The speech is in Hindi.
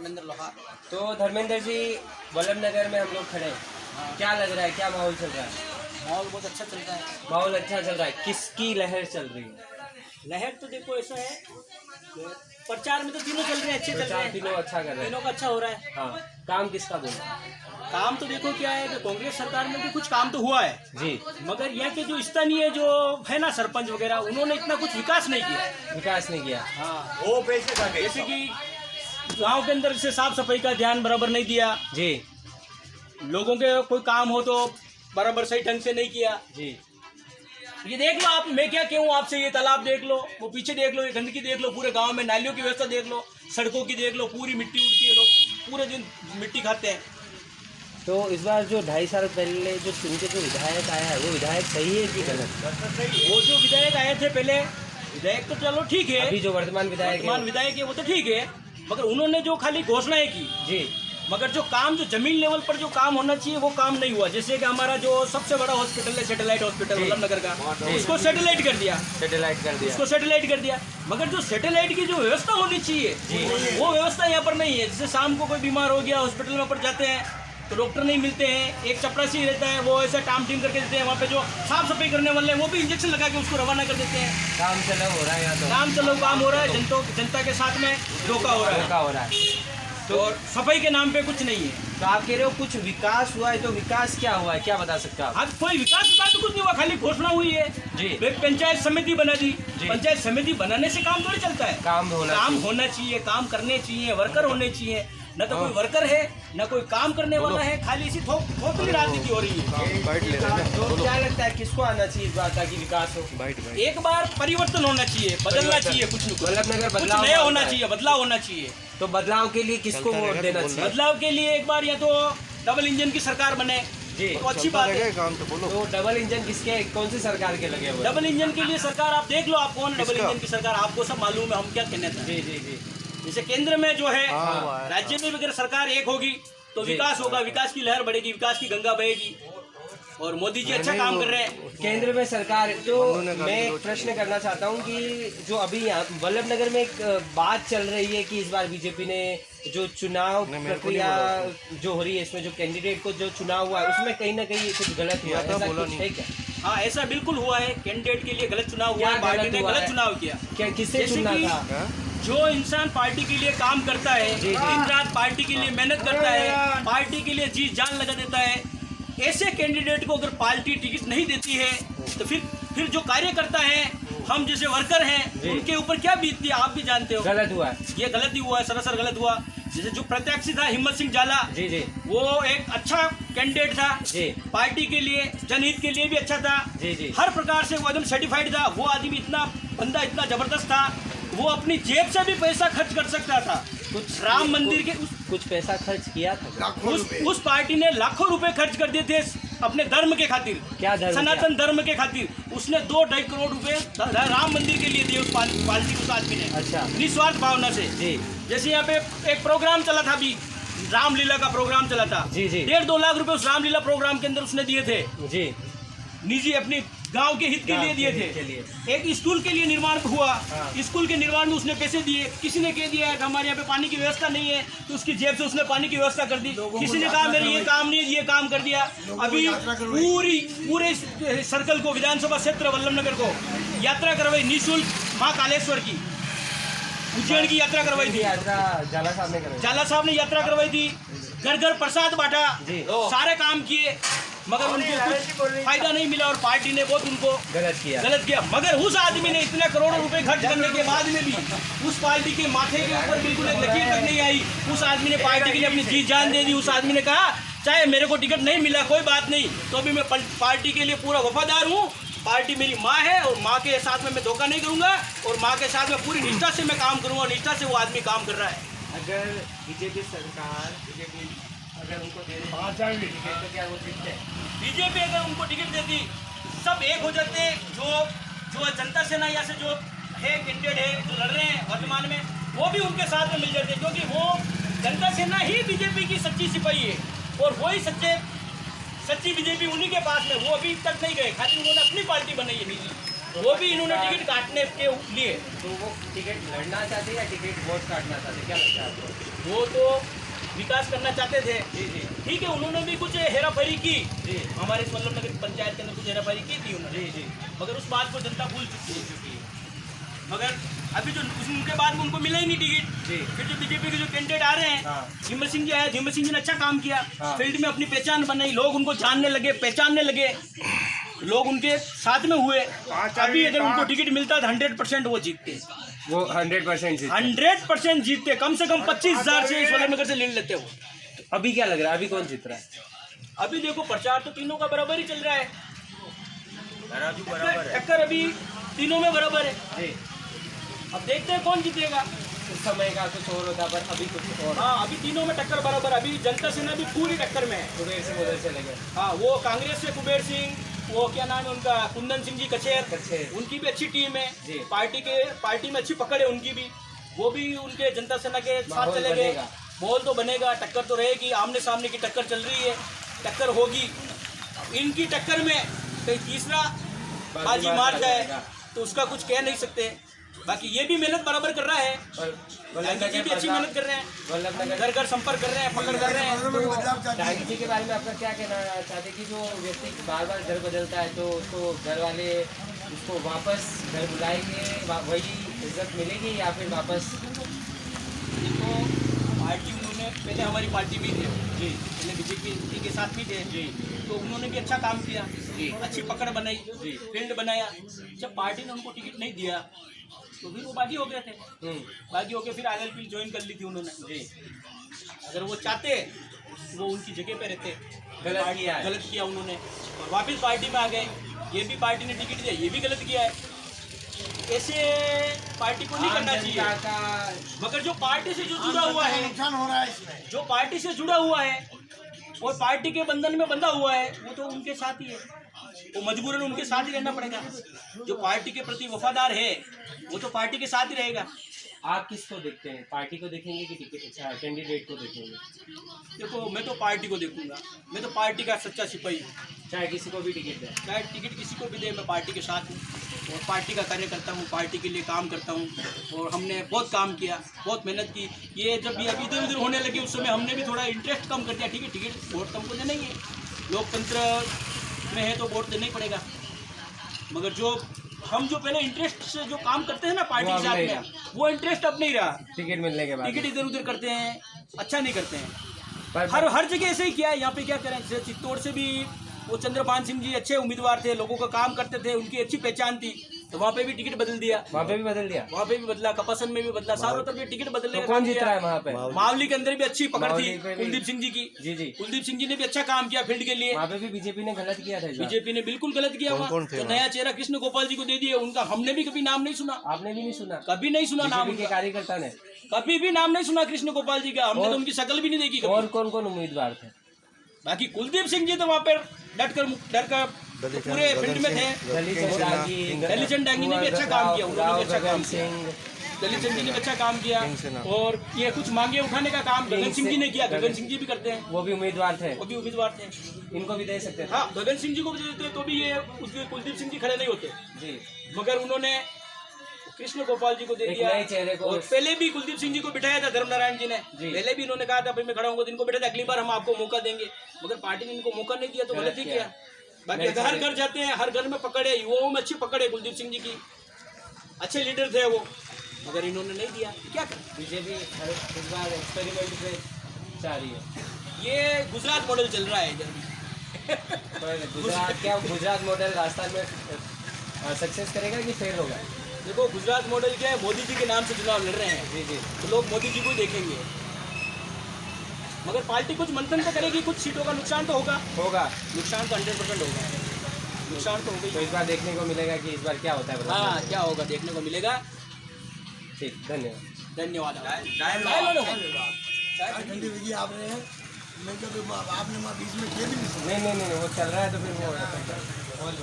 धर्मेंद्र लोहार। तो धर्मेंद्र जी, वल्लभ नगर में हम लोग खड़े हैं, क्या लग रहा है, क्या माहौल चल रहा है? माहौल बहुत अच्छा चल रहा है। माहौल अच्छा चल रहा है। किसकी लहर चल रही है? लहर तो देखो ऐसा है, प्रचार में तो तीनों चल रहे हैं, अच्छे चल रहे हैं, तीनों अच्छा कर रहे हैं। तीनों का अच्छा हो रहा है। हाँ, काम किसका बोला? काम तो देखो क्या है कि कांग्रेस सरकार में भी कुछ काम तो हुआ है जी, मगर यहाँ के जो स्थानीय जो है ना सरपंच वगैरह, उन्होंने इतना कुछ विकास नहीं किया। विकास नहीं किया। हाँ, वो पैसे जैसे कि गांव के अंदर से साफ सफाई का ध्यान बराबर नहीं दिया जी लोगों के, कोई काम हो तो बराबर सही ढंग से नहीं किया जी। ये देख लो आप, मैं क्या कहूँ आपसे, ये तालाब देख लो, वो पीछे देख लो, ये गंदगी देख लो, पूरे गांव में नालियों की व्यवस्था देख लो, सड़कों की देख लो, पूरी मिट्टी उड़ती है, लोग पूरे दिन मिट्टी खाते हैं। तो इस बार जो 2.5 साल पहले जो चुन के जो विधायक आया है, वो विधायक सही है कि गलत? वो जो विधायक आए थे पहले, विधायक तो चलो ठीक है, अभी जो वर्तमान विधायक विधायक है वो तो ठीक है, मगर उन्होंने जो खाली घोषणाएं की जी, मगर जो काम, जो जमीन लेवल पर जो काम होना चाहिए वो काम नहीं हुआ। जैसे कि हमारा जो सबसे बड़ा हॉस्पिटल है, सैटेलाइट हॉस्पिटल वल्लभ नगर का, उसको सैटेलाइट कर दिया, उसको सैटेलाइट कर दिया। मगर जो सैटेलाइट की जो व्यवस्था होनी चाहिए वो व्यवस्था यहाँ पर नहीं है। जैसे शाम को कोई बीमार हो गया, हॉस्पिटल में पर जाते हैं तो डॉक्टर नहीं मिलते हैं, एक चपरासी रहता है, वो ऐसा टाम टीम करके देते हैं। वहाँ पे जो साफ सफाई करने वाले हैं वो भी इंजेक्शन लगा के उसको रवाना कर देते हैं। काम चलो हो रहा है यहाँ, तो काम चलो काम हो रहा है, जनता के साथ में धोखा हो रहा है। तो सफाई के नाम पे कुछ नहीं है। तो आप कह रहे हो कुछ विकास हुआ है, तो विकास क्या हुआ है, क्या बता सकते हो आप? आज कोई विकास तो कुछ नहीं हुआ, खाली घोषणा हुई है जी। एक पंचायत समिति बना दी। पंचायत समिति बनाने से काम थोड़ी चलता है, काम होना चाहिए, काम करने चाहिए, वर्कर होने चाहिए। न तो कोई वर्कर है, न कोई काम करने वाला है, खाली इसी थोपली राजनीति हो रही है। तो क्या लगता है किसको आना चाहिए इस बार ताकि विकास हो? एक बार परिवर्तन होना चाहिए, बदलना चाहिए, कुछ वल्लभ नगर कुछ नया होना चाहिए, बदलाव होना चाहिए। तो बदलाव के लिए किसको वोट देना चाहिए? बदलाव के लिए एक बार या तो डबल इंजन की सरकार बने जी, तो अच्छी बात है। तो डबल इंजन किसके, कौन सी सरकार के लगे हुए? डबल इंजन के लिए सरकार आप देख लो, आप कौन डबल इंजन की सरकार, आपको सब मालूम है हम क्या कहने थे। जी जी जी। जैसे केंद्र में जो है, राज्य में भी अगर सरकार एक होगी तो विकास होगा, विकास की लहर बढ़ेगी, विकास की गंगा बहेगी। और मोदी जी अच्छा काम कर रहे हैं केंद्र में सरकार। तो मैं एक प्रश्न करना चाहता हूं कि जो अभी यहाँ वल्लभ नगर में एक बात चल रही है कि इस बार बीजेपी ने जो चुनाव प्रक्रिया जो हो रही है, इसमें जो कैंडिडेट को जो चुनाव हुआ है उसमें कहीं ना कहीं कुछ गलत हुआ है, ऐसा कुछ है क्या? हाँ, ऐसा बिल्कुल हुआ है, कैंडिडेट के लिए गलत चुनाव हुआ है, पार्टी ने गलत चुनाव किया। क्या, किससे चुनना था? जो इंसान पार्टी के लिए काम करता है, दिन रात पार्टी के लिए मेहनत करता है, पार्टी के लिए जी जान लगा देता है, ऐसे कैंडिडेट को अगर पार्टी टिकट नहीं देती है तो फिर जो कार्य करता है, हम जैसे वर्कर हैं, उनके ऊपर क्या बीतती है आप भी जानते हो। गलत हुआ है, ये गलत ही हुआ है, सरासर गलत हुआ। जैसे जो प्रत्याशी था हिम्मत सिंह जाला जी जी, वो एक अच्छा कैंडिडेट था जी, पार्टी के लिए, जनहित के लिए भी अच्छा था जी जी, हर प्रकार से वो एकदम सर्टिफाइड था। वो आदमी इतना बंदा इतना जबरदस्त था, वो अपनी जेब से भी पैसा खर्च कर सकता था। कुछ राम मंदिर के कुछ पैसा खर्च किया था, उस पार्टी ने लाखों रुपए खर्च कर दिए थे अपने धर्म के खातिर, क्या धर्म, सनातन धर्म के खातिर। उसने 2-2.5 करोड़ रुपए राम मंदिर के लिए दिए उस पार्टी, उस आदमी ने, अच्छा, निस्वार्थ भावना से जी। जैसे यहाँ पे एक प्रोग्राम चला था अभी, रामलीला का प्रोग्राम चला था जी जी, 1.5-2 लाख रुपए उस रामलीला प्रोग्राम के अंदर उसने दिए थे जी, निजी अपनी गांव के हित के लिए दिए थे। एक स्कूल के लिए निर्माण हुआ, स्कूल के निर्माण में उसने पैसे दिए। किसी ने कह दिया कि हमारे यहाँ पे पानी की व्यवस्था नहीं है तो उसकी जेब से उसने पानी की व्यवस्था कर दी। किसी ने कहा मेरे ये काम नहीं है, ये काम कर दिया। अभी पूरे सर्कल को, विधानसभा क्षेत्र वल्लभ नगर को यात्रा करवाई निःशुल्क, माँ कालेश्वर की, उज्जैन की यात्रा करवाई थी। जाला साहब ने करवाई, जाला साहब ने यात्रा करवाई थी, घर घर प्रसाद बांटा, सारे काम किए, मगर उनको कुछ फायदा नहीं मिला और पार्टी ने बहुत उनको गलत किया। मगर उस आदमी ने इतने करोड़ों रुपए खर्च करने के बाद में भी उस पार्टी के माथे के ऊपर बिल्कुल एक लकीर तक नहीं आई। उस आदमी ने पार्टी के लिए अपनी जी जान दे दी। उस आदमी ने कहा चाहे मेरे को टिकट नहीं मिला कोई बात नहीं, तो भी मैं पार्टी के लिए पूरा वफादार हूँ। पार्टी मेरी माँ है और माँ के साथ में मैं धोखा नहीं करूँगा और माँ के साथ में पूरी निष्ठा से मैं काम करूँगा। निष्ठा से वो आदमी काम कर रहा है। अगर बीजेपी सरकार अगर उनको दे टिकट तो क्या वो जीतते? बीजेपी अगर उनको टिकट देती सब एक हो जाते। जो जनता सेना या से जो है कैंडिडेट है जो लड़ रहे हैं वर्तमान में, वो भी उनके साथ में मिल जाते, क्योंकि वो जनता सेना ही बीजेपी की सच्ची सिपाही है और वही सच्ची बीजेपी उन्हीं के पास में। वो अभी तक नहीं गए, खाली उन्होंने अपनी पार्टी बनाई है निजी। वो भी इन्होंने टिकट काटने के लिए। तो वो टिकट लड़ना चाहते या टिकट वोट काटना चाहते, क्या लगता है आपको? वो तो विकास करना चाहते थे। जी जी ठीक है, उन्होंने भी कुछ हेराफेरी की, जी हमारे वल्लभ नगर पंचायत के अंदर कुछ हेराफेरी की थी उन्होंने, जी जी मगर उस बात को जनता भूल चुकी है। मगर अभी जो उनके बाद में उनको मिला ही नहीं टिकट। जी। फिर जो बीजेपी के जो कैंडिडेट आ रहे हैं, हाँ। झिमर सिंह जी आए, झिमर सिंह जी ने अच्छा काम किया, हाँ। फील्ड में अपनी पहचान बनाई, लोग उनको जानने लगे, पहचानने लगे, लोग उनके साथ में हुए। अभी अगर उनको टिकट मिलता तो 100% वो जीतते, वो 100% जीत 100% जीतते। कम से कम 25,000 से इस वल्लभ नगर से लीड लेते हो। अभी क्या लग रहा है, अभी कौन जीत रहा है? अभी देखो प्रचार तो तीनों का बराबर ही चल रहा है, टक्कर अभी तीनों में बराबर है। जी। अब देखते हैं कौन जीतेगा। उस समय का कुछ और होता, पर अभी कुछ और। हाँ, अभी तीनों में टक्कर बराबर। अभी जनता सेना भी पूरी टक्कर में है। कुबेर सिंह उधर चले गए। हाँ, वो कांग्रेस से कुबेर सिंह, वो क्या नाम है उनका, कुंदन सिंह जी कचेर। कचेर, उनकी भी अच्छी टीम है। जी। पार्टी में अच्छी पकड़ है उनकी भी, वो भी उनके जनता सेना के साथ माहौल चले गए। बनेगा। माहौल तो बनेगा, टक्कर तो रहेगी, आमने सामने की टक्कर चल रही है, टक्कर होगी। इनकी टक्कर में कहीं तीसरा बाजी मार जाए तो उसका कुछ कह नहीं सकते। बाकी ये भी मेहनत बराबर कर रहा है, डांगी भी अच्छी मेहनत कर रहे हैं, वल्लभ नगर घर घर संपर्क कर रहे हैं, पकड़ कर रहे हैं। तो डांगी जी के बारे में आपका क्या कहना चाहते कि जो व्यक्ति बार बार घर बदलता है तो उसको घर वाले उसको वापस घर बुलाएंगे, वही इज्जत मिलेगी या फिर वापस? देखो, पार्टी उन्होंने पहले हमारी पार्टी भी थे जी, पहले बीजेपी के साथ भी थे जी, तो उन्होंने भी अच्छा काम किया जी, अच्छी पकड़ बनाई जी, फील्ड बनाया। जब पार्टी ने उनको टिकट नहीं दिया तो फिर वो बागी हो गए थे। बागी होके फिर आरएलपी ज्वाइन कर ली थी उन्होंने जी। अगर वो चाहते वो उनकी जगह पे रहते, गलत किया उन्होंने और वापस पार्टी में आ गए। ये भी पार्टी ने टिकट दिया, ये भी गलत किया है। ऐसे पार्टी को नहीं करना चाहिए। मगर जो पार्टी से जो जुड़ा हुआ है, नुकसान हो रहा है इसमें, जो पार्टी से जुड़ा हुआ है और पार्टी के बंधन में बंधा हुआ है, वो तो उनके साथ ही है, वो मजबूरन उनके साथ ही रहना पड़ेगा। जो पार्टी के प्रति वफादार है वो तो पार्टी के साथ ही रहेगा। आप किसको देखते हैं, पार्टी को देखेंगे कि टिकट कैंडिडेट को देखेंगे? देखो, मैं तो पार्टी को देखूंगा, मैं तो पार्टी का सच्चा सिपाही हूँ। चाहे किसी को भी टिकट दे, चाहे टिकट किसी को भी दे, मैं पार्टी के साथ हूँ और पार्टी का कार्य करता हूँ, पार्टी के लिए काम करता हूँ। और हमने बहुत काम किया, बहुत मेहनत की। ये जब ये अभी इधर उधर होने लगी उस समय हमने भी थोड़ा इंटरेस्ट कम कर दिया। ठीक है, टिकट वोट तो हमको देना ही है, लोकतंत्र में है तो वोट देना ही पड़ेगा। मगर जो हम जो पहले इंटरेस्ट से जो काम करते हैं ना पार्टी के साथ में, वो इंटरेस्ट अब नहीं रहा। टिकट मिलने के बाद टिकट इधर उधर करते हैं, अच्छा नहीं करते हैं। पर हर जगह ऐसे ही किया है। यहाँ पे क्या करें, जैसे चित्तौड़ से भी वो चंद्रपाल सिंह जी अच्छे उम्मीदवार थे, लोगों का काम करते थे, उनकी अच्छी पहचान थी, तो वहाँ पे भी टिकट बदल दिया। वहाँ पे भी बदल दिया, वहाँ पे भी बदला, कपासन में भी बदला, सारों तरफ भी टिकट बदलने तो कौन जीत रहा है वहाँ पे? मावली के अंदर भी अच्छी पकड़ थी कुलदीप सिंह जी की। जी जी, कुलदीप सिंह जी ने भी अच्छा काम किया फील्ड के लिए। वहाँ पे भी बीजेपी ने गलत किया था। बीजेपी ने बिल्कुल गलत किया। वहाँ तो नया चेहरा कृष्ण गोपाल जी को दे दिया, उनका हमने भी कभी नाम नहीं सुना। आपने भी नहीं सुना? कभी नहीं सुना नाम के कार्यकर्ता ने कभी भी नाम नहीं सुना कृष्ण गोपाल जी का, हमने तो उनकी शक्ल भी नहीं देखी कभी। और कौन कौन उम्मीदवार थे? बाकी कुलदीप सिंह जी तो वहाँ पर डर कर पूरे फील्ड में थे। दलीचंद डांगी ने भी अच्छा काम किया, उन्होंने भी अच्छा काम किया। दलीचंद जी ने भी अच्छा काम किया और ये कुछ मांगे उठाने का काम गगन सिंह जी ने किया। गगन सिंह जी भी करते हैं, वो भी उम्मीदवार थे। वो भी उम्मीदवार थे, इनको भी दे सकते थे। हाँ, गगन सिंह जी को भी दे देते तो भी ये उसके कुलदीप सिंह जी खड़े नहीं होते जी। मगर उन्होंने कृष्ण गोपाल जी को दे दिया। चेहरे को और पहले भी कुलदीप सिंह जी को बिठाया था धर्मनारायण जी ने, पहले भी इन्होंने कहा था भाई मैं खड़ा हूँ, इनको बिठाया, अगली बार हम आपको मौका देंगे, मगर पार्टी ने इनको मौका नहीं दिया तो गलत ही किया। बाकी हर घर जाते हैं, हर घर में पकड़ है, युवाओं में अच्छी पकड़ है कुलदीप सिंह जी की, अच्छे लीडर थे वो, मगर इन्होंने नहीं दिया। क्या करें, बीजेपी इस बार एक्सपेरिमेंट पे चाह रही है। ये गुजरात मॉडल चल रहा है इधर। गुजरात मॉडल राजस्थान में सक्सेस करेगा कि फेल होगा? देखो, गुजरात मॉडल क्या है, मोदी जी के नाम से चुनाव लड़ रहे हैं जी जी, तो लोग मोदी जी को ही देखेंगे, मगर पार्टी कुछ मंथन तो करेगी, कुछ सीटों का नुकसान तो होगा। नुकसान तो 100% होगा, नुकसान तो होगा। तो इस बार देखने को मिलेगा कि इस बार क्या होता है। हाँ, क्या होगा देखने को मिलेगा। ठीक, धन्यवाद। धन्यवाद। आपने मैं तो आपने बीच में किए भी नहीं। नहीं, वो चल रहा है तो फिर वो